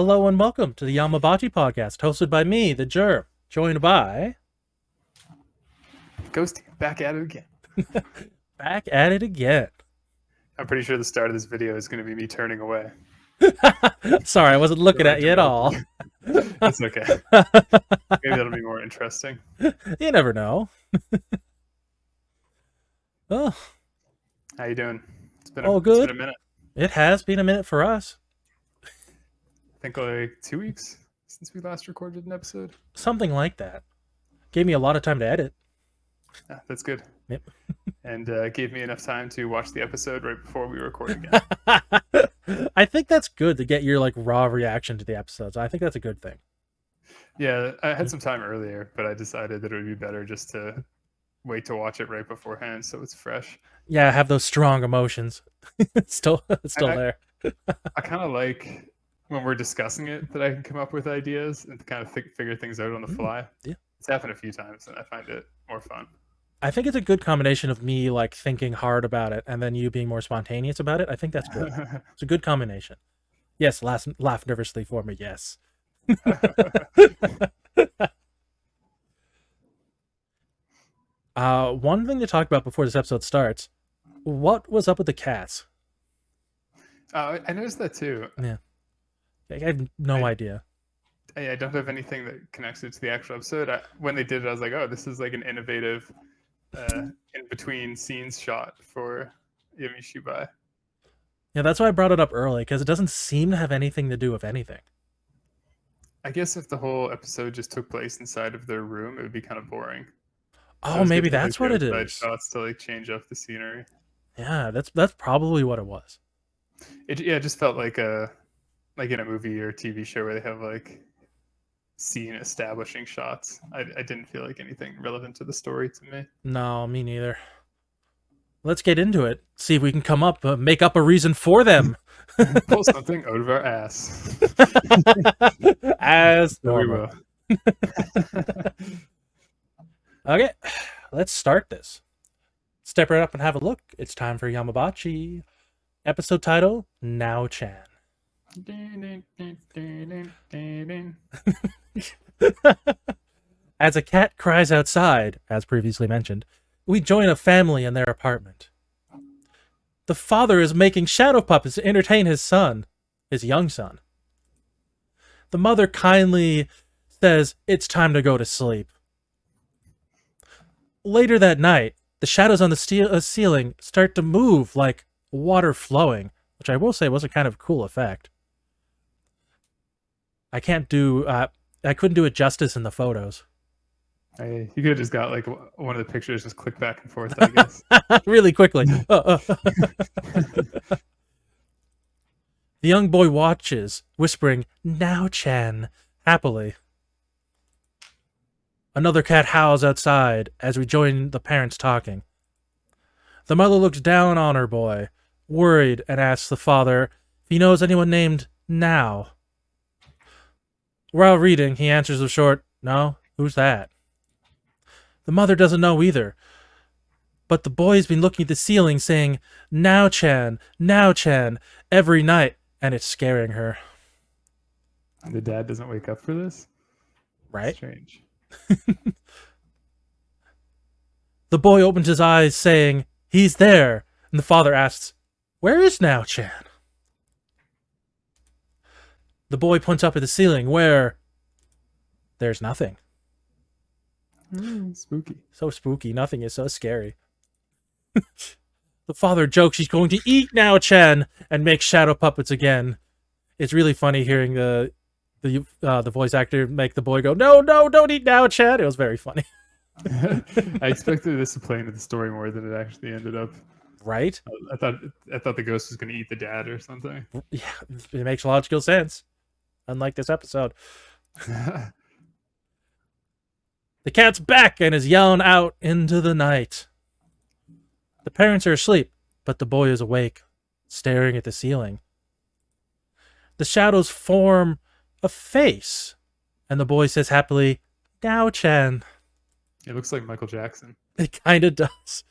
Hello and welcome to the Yamabachi podcast, hosted by me, the Germ, joined by... Ghosty, back at it again. Back at it again. I'm pretty sure the start of this video is going to be me turning away. Sorry, I wasn't looking at you at all. It's okay. Maybe that'll be more interesting. You never know. Oh, How you doing? It's been good. It's been a minute. It has been a minute for us. I think like 2 weeks since we last recorded an episode. Something like that. Gave me a lot of time to edit. Yeah, that's good. Yep. And gave me enough time to watch the episode right before we record again. I think that's good to get your raw reaction to the episodes. I think that's a good thing. Yeah, I had some time earlier, but I decided that it would be better just to wait to watch it right beforehand so it's fresh. Yeah, have those strong emotions. It's still there. I kind of like when we're discussing it that I can come up with ideas and kind of figure things out on the fly. Yeah. It's happened a few times and I find it more fun. I think it's a good combination of me thinking hard about it and then you being more spontaneous about it. I think that's good. It's a good combination. Yes, laugh nervously for me. Yes. One thing to talk about before this episode starts. What was up with the cats? I noticed that too. Yeah. I have no idea. I don't have anything that connects it to the actual episode. When they did it, I was like, oh, this is like an innovative in between scenes shot for Yami Shibai. Yeah, that's why I brought it up early, because it doesn't seem to have anything to do with anything. I guess if the whole episode just took place inside of their room, it would be kind of boring. Oh, maybe that's what it is. Shots to change up the scenery. Yeah, that's probably what it was. It just felt like in a movie or TV show where they have scene establishing shots. I didn't feel like anything relevant to the story to me. No, me neither. Let's get into it. See if we can make up a reason for them. Pull something out of our ass. As normal. We will. Okay, let's start this. Step right up and have a look. It's time for Yamabachi. Episode title, Nao-Chan. As a cat cries outside, as previously mentioned, we join a family in their apartment. The father is making shadow puppets to entertain his son, his young son. The mother kindly says it's time to go to sleep. Later that night, the shadows on the ceiling start to move like water flowing, which I will say was a kind of cool effect. I couldn't do it justice in the photos. You could have just got one of the pictures, just click back and forth, I guess. Really quickly. The young boy watches, whispering, "Nao-Chan," happily. Another cat howls outside as we join the parents talking. The mother looks down on her boy, worried, and asks the father if he knows anyone named Nao. While reading, he answers with short, "No, who's that?" The mother doesn't know either, but the boy's been looking at the ceiling saying, "Nao-Chan, Nao-Chan," every night, and it's scaring her. The dad doesn't wake up for this? Right? Strange. The boy opens his eyes saying, "He's there," and the father asks, "Where is Nao-Chan?" The boy points up at the ceiling where there's nothing. Spooky. So spooky. Nothing is so scary. The father jokes he's going to eat Nao-Chan and make shadow puppets again. It's really funny hearing the voice actor make the boy go, "No, don't eat Nao-Chan." It was very funny. I expected this to play into the story more than it actually ended up. Right? I thought the ghost was going to eat the dad or something. Yeah, it makes logical sense. Unlike this episode. The cat's back and is yelling out into the night. The parents are asleep, but the boy is awake, staring at the ceiling. The shadows form a face, and the boy says happily, "Nao-Chan." It looks like Michael Jackson. It kind of does.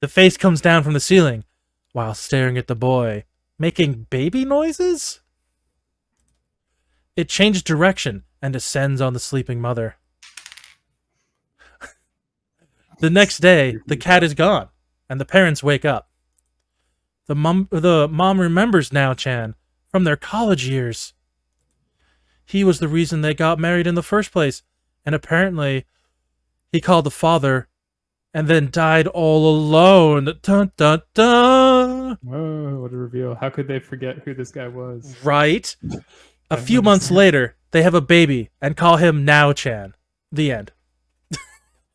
The face comes down from the ceiling while staring at the boy, making baby noises? It changed direction and descends on the sleeping mother. The next day, the cat is gone, and the parents wake up. The mom remembers Nao-Chan from their college years. He was the reason they got married in the first place, and apparently he called the father and then died all alone. Dun, dun, dun. Whoa, what a reveal. How could they forget who this guy was? Right? A I don't few months understand. later, they have a baby and call him Nao-Chan. The end.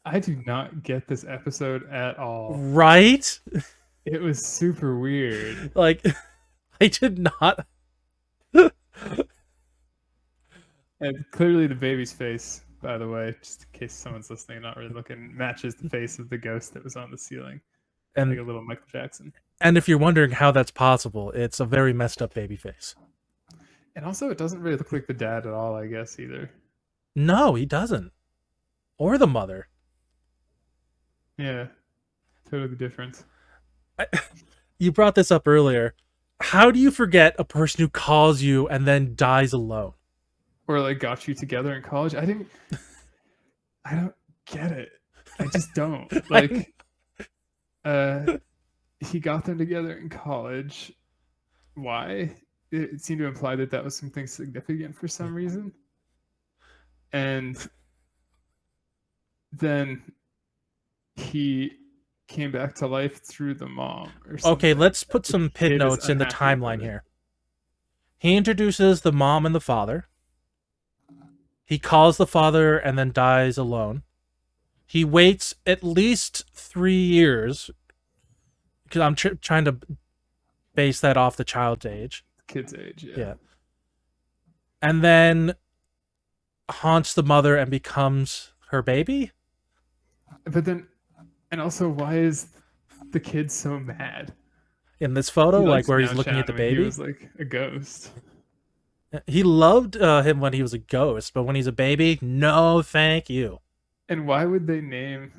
I do not get this episode at all. Right? It was super weird. Like, I did not. And clearly the baby's face, by the way, just in case someone's listening and not really looking, matches the face of the ghost that was on the ceiling. Like a And little Michael Jackson. and if you're wondering how that's possible, it's a very messed up baby face. And also it doesn't really look like the dad at all, I guess, either. No, he doesn't. Or the mother. Yeah. Totally different. You brought this up earlier. How do you forget a person who calls you and then dies alone? Or like got you together in college. I don't get it. I just don't. Like he got them together in college. Why? It seemed to imply that that was something significant for some reason. And then he came back to life through the mom or something. Okay, let's put some pit kid is notes in the unhappy about timeline it. here. He introduces the mom and the father. He calls the father and then dies alone. He waits at least 3 years because I'm trying to base that off the child's age. Kid's age, yeah. Yeah. And then haunts the mother and becomes her baby. But then, and also, why is the kid so mad? In this photo, He like likes where he's Nao looking Chan at the when baby. He was like a ghost. He loved him when he was a ghost, but when he's a baby, no thank you. And why would they name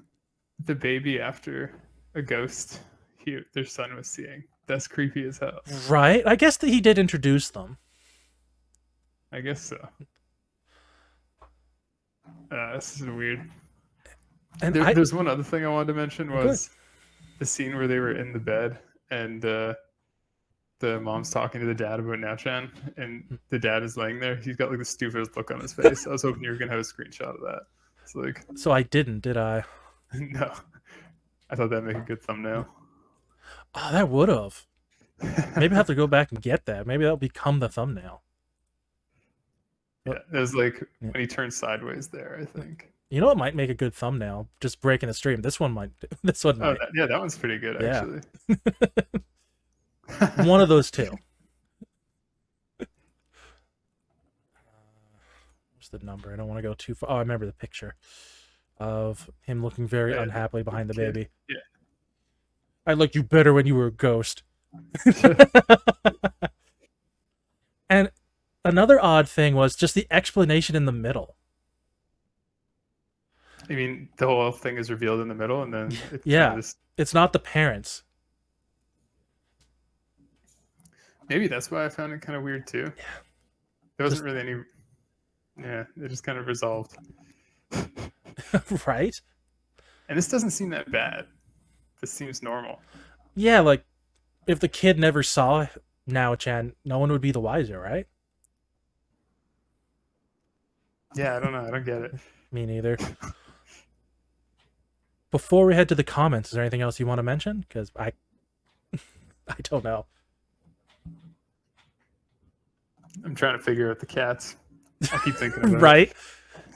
the baby after a ghost their son was seeing? That's creepy as hell. Right? I guess that he did introduce them. I guess so. This is weird. And There's one other thing I wanted to mention was the scene where they were in the bed and the mom's talking to the dad about Nao-Chan, and the dad is laying there. He's got like the stupidest look on his face. I was hoping you were gonna have a screenshot of that. It's like, so I didn't, did I? no. I thought that'd make a good thumbnail. Oh, that would have. Maybe I have to go back and get that. Maybe that'll become the thumbnail. Yeah, it was like when he turned sideways there, I think. You know what might make a good thumbnail? Just breaking the stream. This one might. This one Oh, might. that one's pretty good, Yeah. actually. One of those two. What's the number? I don't want to go too far. Oh, I remember the picture of him looking very Yeah, unhappily behind the kid. baby. Yeah. I liked you better when you were a ghost. And another odd thing was just the explanation in the middle. I mean, the whole thing is revealed in the middle, and then it's Yeah. just, It's not the parents. maybe that's why I found it kind of weird too. Yeah. There wasn't really any. Yeah, it just kind of resolved. Right? And this doesn't seem that bad. This seems normal. Yeah, like if the kid never saw Nao-Chan, no one would be the wiser, right? Yeah, I don't know. I don't get it. Me neither. Before we head to the comments, is there anything else you want to mention? Because I don't know. I'm trying to figure out the cats. I keep thinking about it. Right?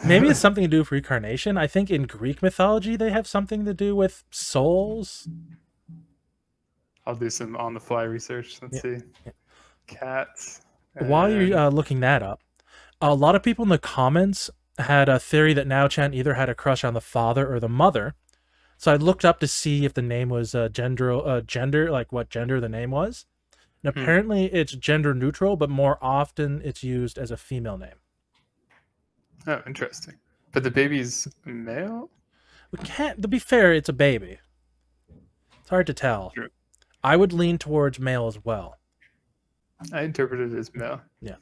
Maybe it's something to do with reincarnation. I think in Greek mythology they have something to do with souls. I'll do some on the fly research. Let's see. Cats. While you're looking that up, a lot of people in the comments had a theory that Nao-Chan either had a crush on the father or the mother. So I looked up to see if the name was gender, like what gender the name was. And apparently it's gender neutral, but more often it's used as a female name. Oh, interesting. But the baby's male? To be fair, it's a baby. It's hard to tell. True. I would lean towards male as well. I interpreted it as male. Yeah.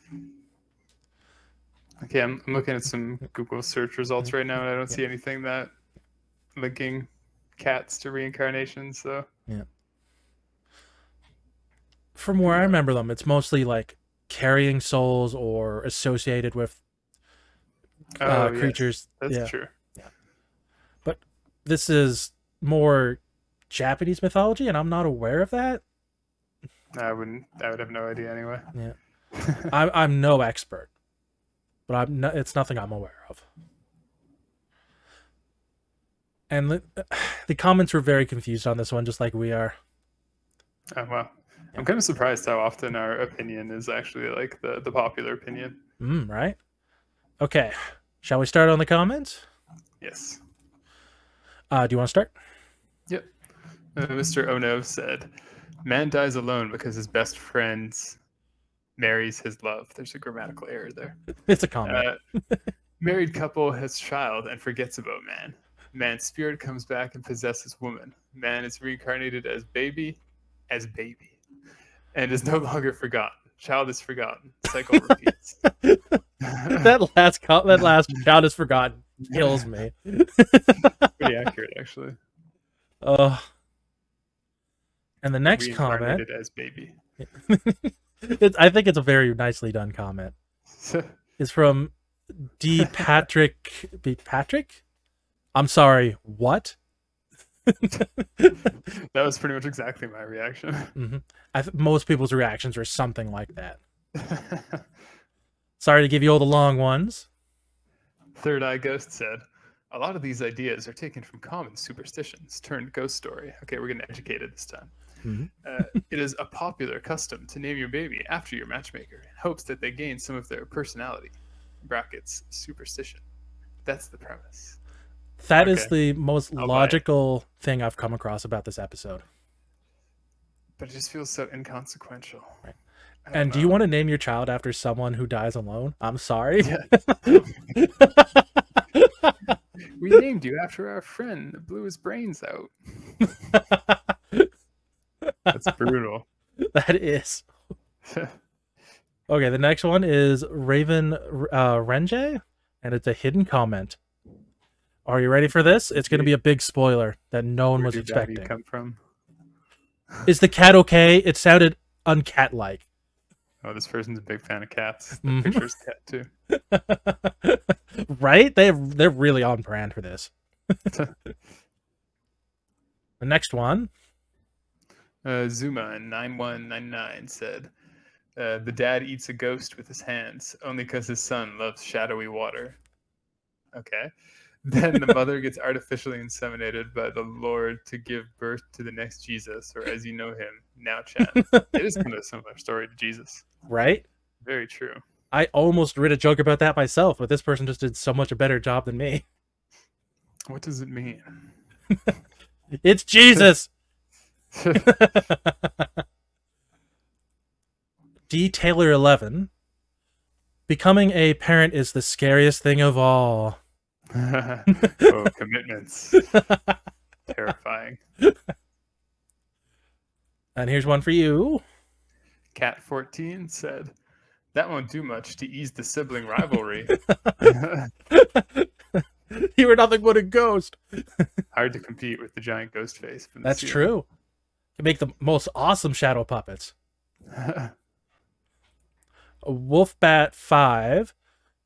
Okay, I'm looking at some Google search results right now, and I don't see anything that linking cats to reincarnation. So Yeah. From where I remember them, it's mostly like carrying souls or associated with oh creatures. yes, that's Yeah. true. But this is more Japanese mythology, and I'm not aware of that. I wouldn't. I would have no idea anyway. Yeah. I'm no expert, but it's nothing I'm aware of. And the comments were very confused on this one, just like we are. Oh wow. I'm kind of surprised how often our opinion is actually like the popular opinion. Right? Okay. Shall we start on the comments? Yes. Do you want to start? Yep. Mr. Ono said, "Man dies alone because his best friend marries his love." There's a grammatical error there. It's a comment. Married couple has child and forgets about man. Man's spirit comes back and possesses woman. Man is reincarnated as baby, and is no longer forgotten. Child is forgotten. Cycle repeats. that last child is forgotten kills me. Pretty accurate, actually. And the next comment Reincarnated as baby. I think it's a very nicely done comment. It's from D. Patrick? I'm sorry, what? That was pretty much exactly my reaction. Mm-hmm. Most people's reactions are something like that. Sorry to give you all the long ones. Third Eye Ghost said, "A lot of these ideas are taken from common superstitions turned ghost story." Okay, we're getting educated this time. Mm-hmm. It is a popular custom to name your baby after your matchmaker in hopes that they gain some of their personality. Brackets, superstition. That's the premise. That is the most logical thing I've come across about this episode. But it just feels so inconsequential. Right. And do you want to name your child after someone who dies alone? I'm sorry. Yeah. We named you after our friend that blew his brains out. That's brutal. That is. Okay, the next one is Raven Renjay, and it's a hidden comment. Are you ready for this? It's going to be a big spoiler that no one was expecting. Where did Daddy come from? Is the cat okay? It sounded uncat-like. Oh, this person's a big fan of cats. The picture's cat too. Right? They're really on brand for this. The next one. Zuma 9199 said, "The dad eats a ghost with his hands only because his son loves shadowy water." Okay. Then the mother gets artificially inseminated by the Lord to give birth to the next Jesus, or as you know him, Nao-Chan. It is kind of a similar story to Jesus. Right? Very true. I almost read a joke about that myself, but this person just did so much a better job than me. What does it mean? It's Jesus! D. Taylor 11. Becoming a parent is the scariest thing of all. Oh, commitments. Terrifying. And here's one for you. Cat 14 said, "That won't do much to ease the sibling rivalry." You were nothing but a ghost. Hard to compete with the giant ghost face. That's true. You make the most awesome shadow puppets. Wolfbat 5.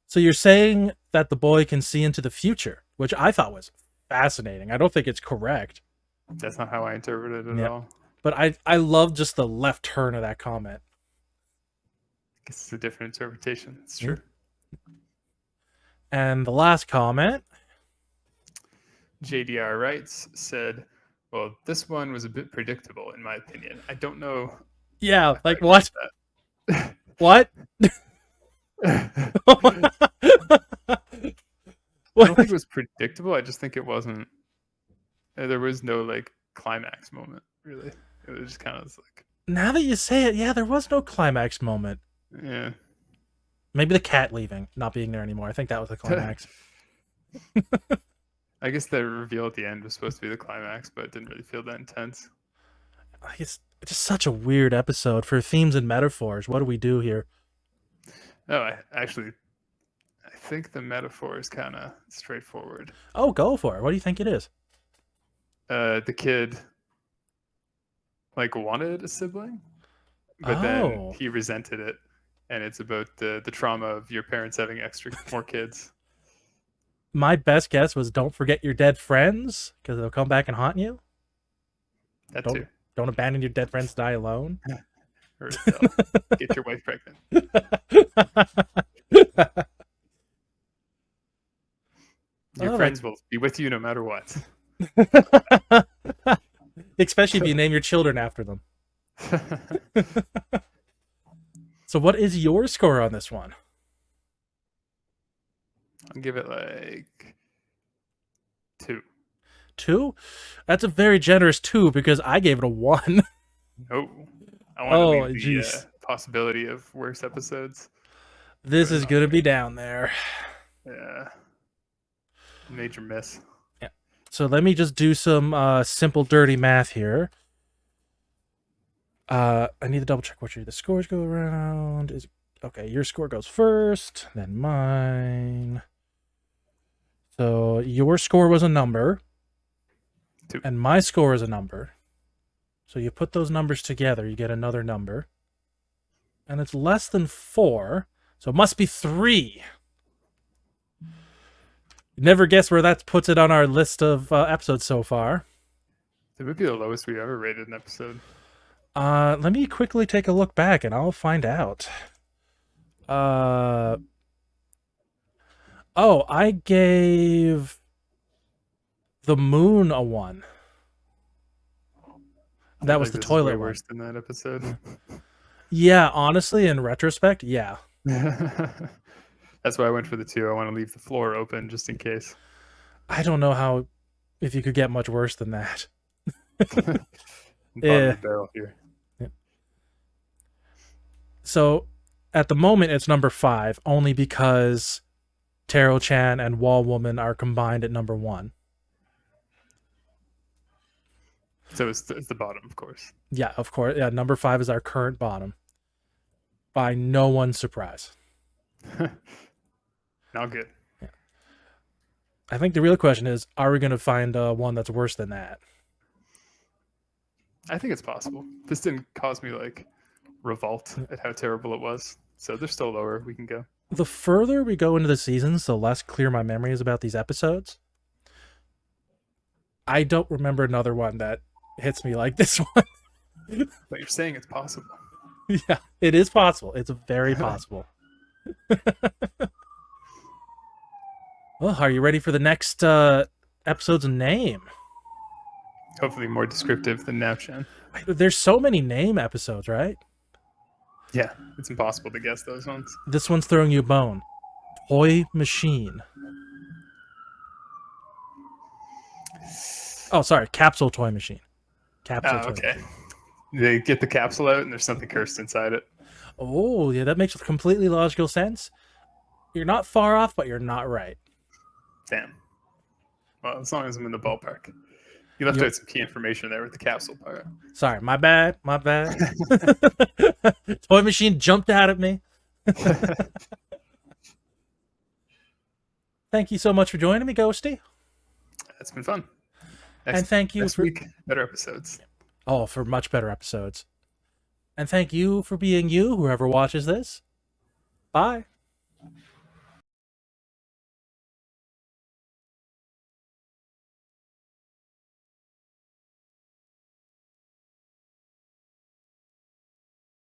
So you're saying that the boy can see into the future, which I thought was fascinating. I don't think it's correct. That's not how I interpreted it at all. But I love just the left turn of that comment. I guess it's a different interpretation. It's true. And the last comment. JDR Wrights said, "Well, this one was a bit predictable, in my opinion. I don't know." Yeah, like what? What? I don't think it was predictable. I just think it wasn't. There was no like climax moment, really. It was just kind of like. Now that you say it, yeah, there was no climax moment. Yeah. Maybe the cat leaving, not being there anymore. I think that was the climax. I guess the reveal at the end was supposed to be the climax, but it didn't really feel that intense. It's just such a weird episode for themes and metaphors. What do we do here? No, I think the metaphor is kind of straightforward. Oh, go for it. What do you think it is? The kid like wanted a sibling, but then Oh, he resented it, and it's about the trauma of your parents having more kids. my best guess was don't forget your dead friends because they'll come back and haunt you. That Don't too. don't abandon your dead friends to die alone. Or they'll get your wife pregnant. Your Oh, friends will be with you no matter what. especially if you name your children after them. So, what is your score on this one? I'll give it like 2. 2? That's a very generous 2 because I gave it a 1. No, I want Oh, to leave the jeez. possibility of worse episodes. This is going to be down there. Yeah, major miss. Yeah. So, let me just do some simple, dirty math here. I need to double check which the scores go around. Okay, your score goes first, then mine. So your score was a number, 2. and my score is a number. So you put those numbers together, you get another number. And it's less than 4, so it must be 3. You never guess where that puts it on our list of episodes so far. It would be the lowest we ever rated an episode. Let me quickly take a look back and I'll find out. Oh, I gave the moon a 1. That was the this is toilet way one. worse than that episode. Yeah, honestly, in retrospect, yeah. That's why I went for the 2. I want to leave the floor open just in case. I don't know if you could get much worse than that. Bottom Yeah. of the barrel here. So, at the moment, it's number 5, only because Taro-chan and Wall Woman are combined at number 1. So it's the bottom, of course. Yeah, of course. Yeah, number 5 is our current bottom. By no one's surprise. Not good. Yeah. I think the real question is, are we going to find one that's worse than that? I think it's possible. This didn't cause me like revolt at how terrible it was. So there's still lower we can go. The further we go into the seasons, the less clear my memory is about these episodes. I don't remember another one that hits me like this one. But you're saying it's possible. Yeah, it is possible. It's very possible. Well, are you ready for the next episode's name? Hopefully more descriptive than Nao-Chan. There's so many name episodes, right? Yeah, it's impossible to guess those ones. This one's throwing you a bone. Toy machine. Oh, sorry, capsule toy machine. Capsule toy Okay. machine. They get the capsule out and there's something cursed inside it. Oh, yeah, that makes completely logical sense. You're not far off, but you're not right. Damn. Well, as long as I'm in the ballpark. You left out some key information there with the capsule part. Sorry, my bad. My bad. Toy machine jumped out at me. Thank you so much for joining me, Ghosty. It's been fun. And thank you next for week, better episodes. Oh, for much better episodes. And thank you for being you, whoever watches this. Bye.